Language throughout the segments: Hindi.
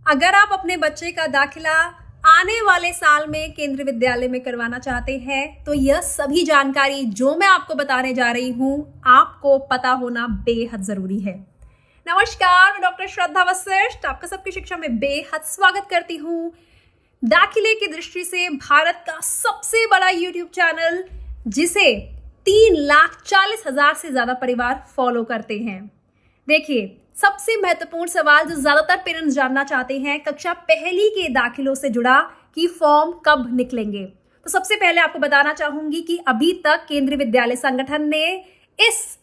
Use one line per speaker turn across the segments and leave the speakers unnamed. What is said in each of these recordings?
अगर आप अपने बच्चे का दाखिला आने वाले साल में केंद्रीय विद्यालय में करवाना चाहते हैं तो यह सभी जानकारी जो मैं आपको बताने जा रही हूं आपको पता होना बेहद जरूरी है। नमस्कार, मैं डॉक्टर श्रद्धा वशिष्ठ आपका सबकी शिक्षा में बेहद स्वागत करती हूं। दाखिले की दृष्टि से भारत का सबसे बड़ा यूट्यूब चैनल जिसे 3,40,000 से ज्यादा परिवार फॉलो करते हैं। देखिए, सबसे महत्वपूर्ण सवाल जो ज्यादातर पेरेंट्स जानना चाहते हैं कक्षा पहली के दाखिलों से जुड़ा कि फॉर्म कब निकलेंगे। तो सबसे पहले आपको बताना चाहूंगी कि अभी तक केंद्रीय विद्यालय संगठन ने इस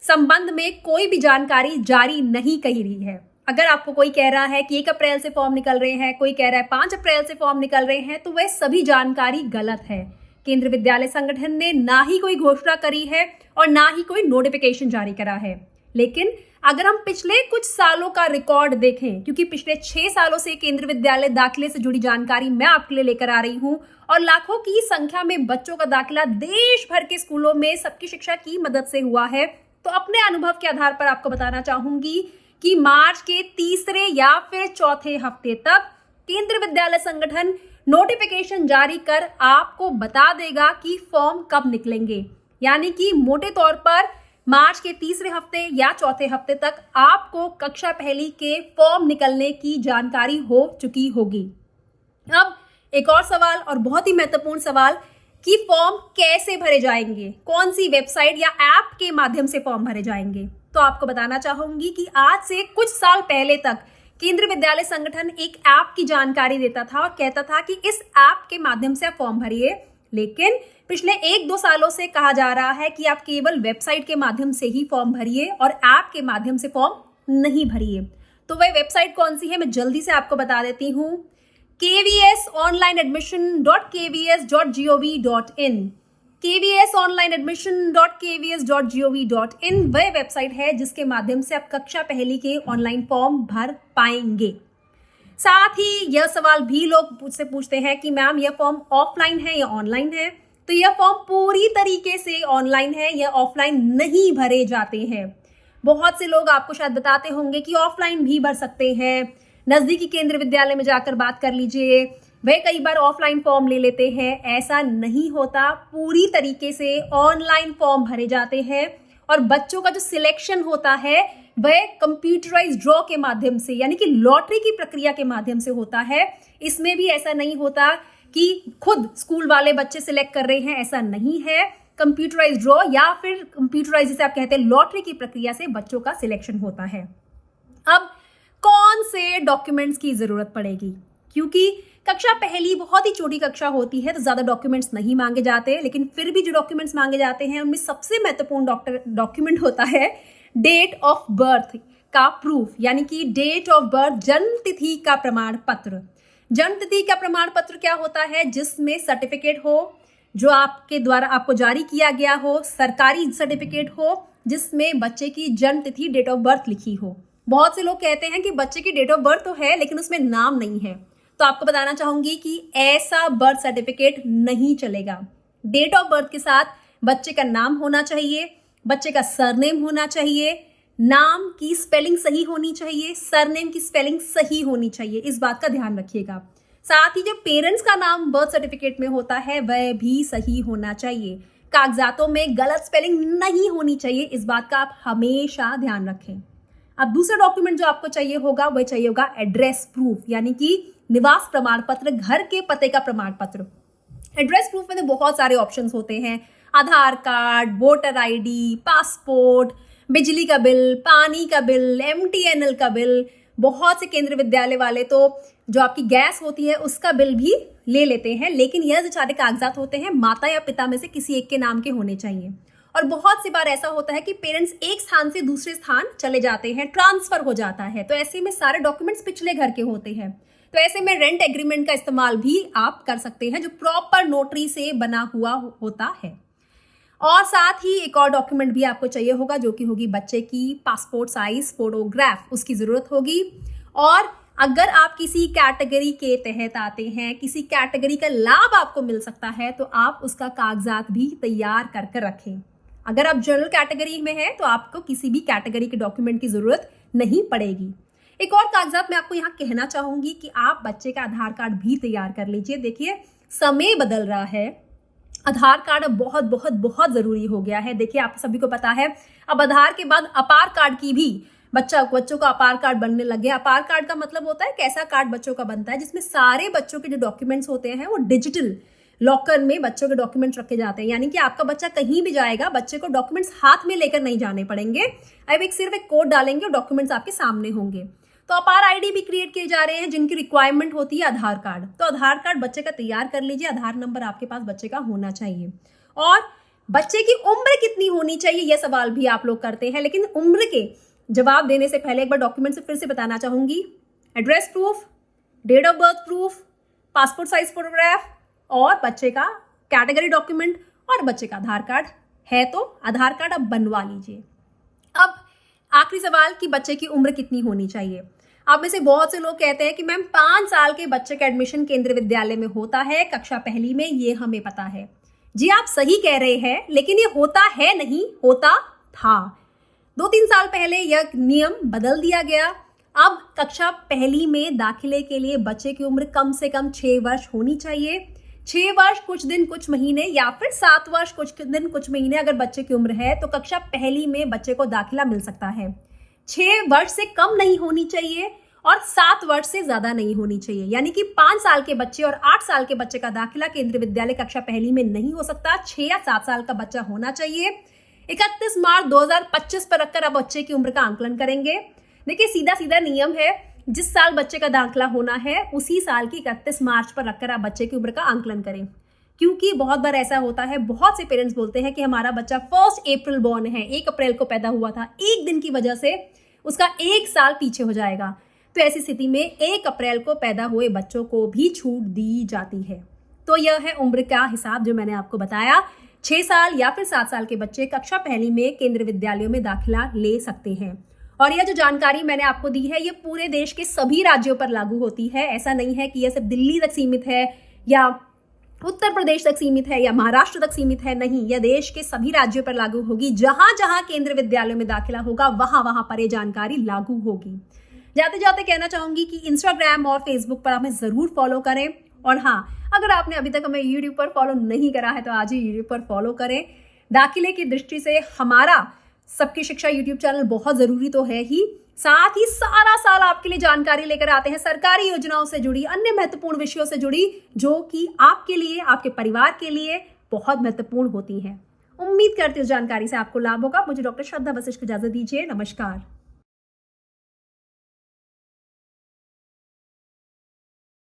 संबंध में कोई भी जानकारी जारी नहीं की रही है। अगर आपको कोई कह रहा है कि 1 अप्रैल से फॉर्म निकल रहे हैं, कोई कह रहा है 5 अप्रैल से फॉर्म निकल रहे हैं, तो वह सभी जानकारी गलत है। केंद्रीय विद्यालय संगठन ने ना ही कोई घोषणा करी है और ना ही कोई नोटिफिकेशन जारी करा है। लेकिन अगर हम पिछले कुछ सालों का रिकॉर्ड देखें, क्योंकि पिछले 6 सालों से केंद्रीय विद्यालय दाखिले से जुड़ी जानकारी मैं आपके लिए लेकर आ रही हूं और लाखों की संख्या में बच्चों का दाखिला देश भर के स्कूलों में सबकी शिक्षा की मदद से हुआ है, तो अपने अनुभव के आधार पर आपको बताना चाहूंगी कि मार्च के तीसरे या फिर चौथे हफ्ते तक केंद्रीय विद्यालय संगठन नोटिफिकेशन जारी कर आपको बता देगा कि फॉर्म कब निकलेंगे। यानी कि मोटे तौर पर मार्च के तीसरे हफ्ते या चौथे हफ्ते तक आपको कक्षा पहली के फॉर्म निकलने की जानकारी हो चुकी होगी। अब एक और सवाल और बहुत ही महत्वपूर्ण सवाल कि फॉर्म कैसे भरे जाएंगे, कौन सी वेबसाइट या ऐप के माध्यम से फॉर्म भरे जाएंगे। तो आपको बताना चाहूंगी कि आज से कुछ साल पहले तक केंद्रीय विद्यालय संगठन एक ऐप की जानकारी देता था और कहता था कि इस ऐप के माध्यम से आप फॉर्म भरिए, लेकिन पिछले 1-2 सालों से कहा जा रहा है कि आप केवल वेबसाइट के माध्यम से ही फॉर्म भरिए और ऐप के माध्यम से फॉर्म नहीं भरिए। तो वह वेबसाइट कौन सी है, मैं जल्दी से आपको बता देती हूँ। kvsonlineadmission.kvs.gov.in kvsonlineadmission.kvs.gov.in वह वेबसाइट है जिसके माध्यम से आप कक्षा पहली के ऑनलाइन फॉर्म भर पाएंगे। साथ ही यह सवाल भी लोग मुझसे पूछते हैं कि मैम यह फॉर्म ऑफलाइन है या ऑनलाइन है। तो यह फॉर्म पूरी तरीके से ऑनलाइन है, यह ऑफलाइन नहीं भरे जाते हैं। बहुत से लोग आपको शायद बताते होंगे कि ऑफलाइन भी भर सकते हैं, नजदीकी केंद्रीय विद्यालय में जाकर बात कर लीजिए, वे कई बार ऑफलाइन फॉर्म ले लेते हैं। ऐसा नहीं होता, पूरी तरीके से ऑनलाइन फॉर्म भरे जाते हैं और बच्चों का जो सिलेक्शन होता है वह कंप्यूटराइज ड्रॉ के माध्यम से, यानी कि लॉटरी की प्रक्रिया के माध्यम से होता है। इसमें भी ऐसा नहीं होता कि खुद स्कूल वाले बच्चे सिलेक्ट कर रहे हैं, ऐसा नहीं है। कंप्यूटराइज ड्रॉ या फिर कंप्यूटराइज जिसे आप कहते हैं लॉटरी की प्रक्रिया से बच्चों का सिलेक्शन होता है। अब कौन से डॉक्यूमेंट्स की जरूरत पड़ेगी, क्योंकि कक्षा पहली बहुत ही छोटी कक्षा होती है तो ज्यादा डॉक्यूमेंट्स नहीं मांगे जाते, लेकिन फिर भी जो डॉक्यूमेंट्स मांगे जाते हैं उनमें सबसे महत्वपूर्ण डॉक्यूमेंट होता है डेट ऑफ बर्थ का प्रूफ, यानी कि डेट ऑफ बर्थ, जन्म तिथि का प्रमाण पत्र। जन्म तिथि का प्रमाण पत्र क्या होता है, जिसमें सर्टिफिकेट हो जो आपके द्वारा आपको जारी किया गया हो, सरकारी सर्टिफिकेट हो जिसमें बच्चे की जन्म तिथि, डेट ऑफ बर्थ लिखी हो। बहुत से लोग कहते हैं कि बच्चे की डेट ऑफ बर्थ तो है लेकिन उसमें नाम नहीं है, तो आपको बताना चाहूंगी कि ऐसा बर्थ सर्टिफिकेट नहीं चलेगा। डेट ऑफ बर्थ के साथ बच्चे का नाम होना चाहिए, बच्चे का सरनेम होना चाहिए, नाम की स्पेलिंग सही होनी चाहिए, सरनेम की स्पेलिंग सही होनी चाहिए, इस बात का ध्यान रखिएगा। साथ ही जो पेरेंट्स का नाम बर्थ सर्टिफिकेट में होता है वह भी सही होना चाहिए। कागजातों में गलत स्पेलिंग नहीं होनी चाहिए, इस बात का आप हमेशा ध्यान रखें। अब दूसरा डॉक्यूमेंट जो आपको चाहिए होगा वह चाहिए होगा एड्रेस प्रूफ, यानी कि निवास प्रमाण पत्र, घर के पते का प्रमाण पत्र। एड्रेस प्रूफ में तो बहुत सारे ऑप्शंस होते हैं, आधार कार्ड, वोटर आईडी, पासपोर्ट, बिजली का बिल, पानी का बिल, MTNL का बिल। बहुत से केंद्रीय विद्यालय वाले तो जो आपकी गैस होती है उसका बिल भी ले लेते हैं, लेकिन यह जो सारे कागजात होते हैं माता या पिता में से किसी एक के नाम के होने चाहिए। और बहुत सी बार ऐसा होता है कि पेरेंट्स एक स्थान से दूसरे स्थान चले जाते हैं, ट्रांसफर हो जाता है, तो ऐसे में सारे डॉक्यूमेंट्स पिछले घर के होते हैं। तो ऐसे में रेंट एग्रीमेंट का इस्तेमाल भी आप कर सकते हैं जो प्रॉपर नोटरी से बना हुआ होता है। और साथ ही एक और डॉक्यूमेंट भी आपको चाहिए होगा जो कि होगी बच्चे की पासपोर्ट साइज फोटोग्राफ, उसकी जरूरत होगी। और अगर आप किसी कैटेगरी के तहत आते हैं, किसी कैटेगरी का लाभ आपको मिल सकता है, तो आप उसका कागजात भी तैयार कर रखें। अगर आप जनरल कैटेगरी में हैं तो आपको किसी भी कैटेगरी के डॉक्यूमेंट की जरूरत नहीं पड़ेगी। एक और कागजात मैं आपको यहाँ कहना चाहूंगी कि आप बच्चे का आधार कार्ड भी तैयार कर लीजिए। देखिए, समय बदल रहा है, आधार कार्ड अब बहुत बहुत बहुत जरूरी हो गया है। देखिए, आप सभी को पता है अब आधार के बाद अपार कार्ड की भी बच्चों का अपार कार्ड बनने लग गया। अपार कार्ड का मतलब होता है कैसा कार्ड बच्चों का बनता है जिसमें सारे बच्चों के जो डॉक्यूमेंट्स होते हैं वो डिजिटल लॉकर में बच्चों के डॉक्यूमेंट्स रखे जाते हैं। यानी कि आपका बच्चा कहीं भी जाएगा, बच्चे को डॉक्यूमेंट्स हाथ में लेकर नहीं जाने पड़ेंगे। अब सिर्फ एक कोड डालेंगे और डॉक्यूमेंट्स आपके सामने होंगे। तो अपार आईडी भी क्रिएट किए जा रहे हैं जिनकी रिक्वायरमेंट होती है आधार कार्ड। तो आधार कार्ड बच्चे का तैयार कर लीजिए, आधार नंबर आपके पास बच्चे का होना चाहिए। और बच्चे की उम्र कितनी होनी चाहिए यह सवाल भी आप लोग करते हैं, लेकिन उम्र के जवाब देने से पहले एक बार डॉक्यूमेंट से फिर से बताना चाहूंगी। Address proof, date of birth proof, passport size photograph और बच्चे का कैटेगरी डॉक्यूमेंट और बच्चे का आधार कार्ड है तो आधार कार्ड अब बनवा लीजिए। अब आखिरी सवाल कि बच्चे की उम्र कितनी होनी चाहिए। आप में से बहुत से लोग कहते हैं कि मैम 5 साल के बच्चे का एडमिशन केंद्रीय विद्यालय में होता है कक्षा पहली में, ये हमें पता है। जी आप सही कह रहे हैं, लेकिन ये होता है नहीं, होता था। 2-3 साल पहले यह नियम बदल दिया गया। अब कक्षा पहली में दाखिले के लिए बच्चे की उम्र कम से कम 6 वर्ष होनी चाहिए। 6 वर्ष कुछ दिन कुछ महीने या फिर 7 वर्ष कुछ दिन कुछ महीने अगर बच्चे की उम्र है तो कक्षा पहली में बच्चे को दाखिला मिल सकता है। 6 वर्ष से कम नहीं होनी चाहिए और 7 वर्ष से ज्यादा नहीं होनी चाहिए। यानी कि 5 साल के बच्चे और 8 साल के बच्चे का दाखिला केंद्रीय विद्यालय कक्षा पहली में नहीं हो सकता। 6 या 7 साल का बच्चा होना चाहिए। 31 मार्च 2025 पर रखकर अब बच्चे की उम्र का आंकलन करेंगे। देखिए, सीधा सीधा नियम है, जिस साल बच्चे का दाखिला होना है उसी साल की 31 मार्च पर रखकर आप बच्चे की उम्र का आंकलन करें। क्योंकि बहुत बार ऐसा होता है, बहुत से पेरेंट्स बोलते हैं कि हमारा बच्चा 1 अप्रैल बॉर्न है, 1 अप्रैल को पैदा हुआ था, एक दिन की वजह से उसका 1 साल पीछे हो जाएगा। तो ऐसी स्थिति में 1 अप्रैल को पैदा हुए बच्चों को भी छूट दी जाती है। तो यह है उम्र का हिसाब जो मैंने आपको बताया। 6 साल या फिर 7 साल के बच्चे कक्षा पहली में केंद्रीय विद्यालयों में दाखिला ले सकते हैं। और यह जो जानकारी मैंने आपको दी है ये पूरे देश के सभी राज्यों पर लागू होती है। ऐसा नहीं है कि यह सिर्फ दिल्ली तक सीमित है या उत्तर प्रदेश तक सीमित है या महाराष्ट्र तक सीमित है। नहीं, यह देश के सभी राज्यों पर लागू होगी। जहां जहां केंद्रीय विद्यालयों में दाखिला होगा वहां वहां पर यह जानकारी लागू होगी। जाते जाते कहना चाहूंगी कि इंस्टाग्राम और फेसबुक पर हमें जरूर फॉलो करें। और हाँ, अगर आपने अभी तक हमें यूट्यूब पर फॉलो नहीं करा है तो आज ही यूट्यूब पर फॉलो करें। दाखिले की दृष्टि से हमारा सबकी शिक्षा यूट्यूब चैनल बहुत जरूरी तो है ही, साथ ही सारा साल आपके लिए जानकारी लेकर आते हैं सरकारी योजनाओं से जुड़ी, अन्य महत्वपूर्ण विषयों से जुड़ी, जो कि आपके लिए, आपके परिवार के लिए बहुत महत्वपूर्ण होती हैं। उम्मीद करती हूँ जानकारी से आपको लाभ होगा। मुझे डॉक्टर श्रद्धा वशिष्ठ को इजाजत दीजिए। नमस्कार।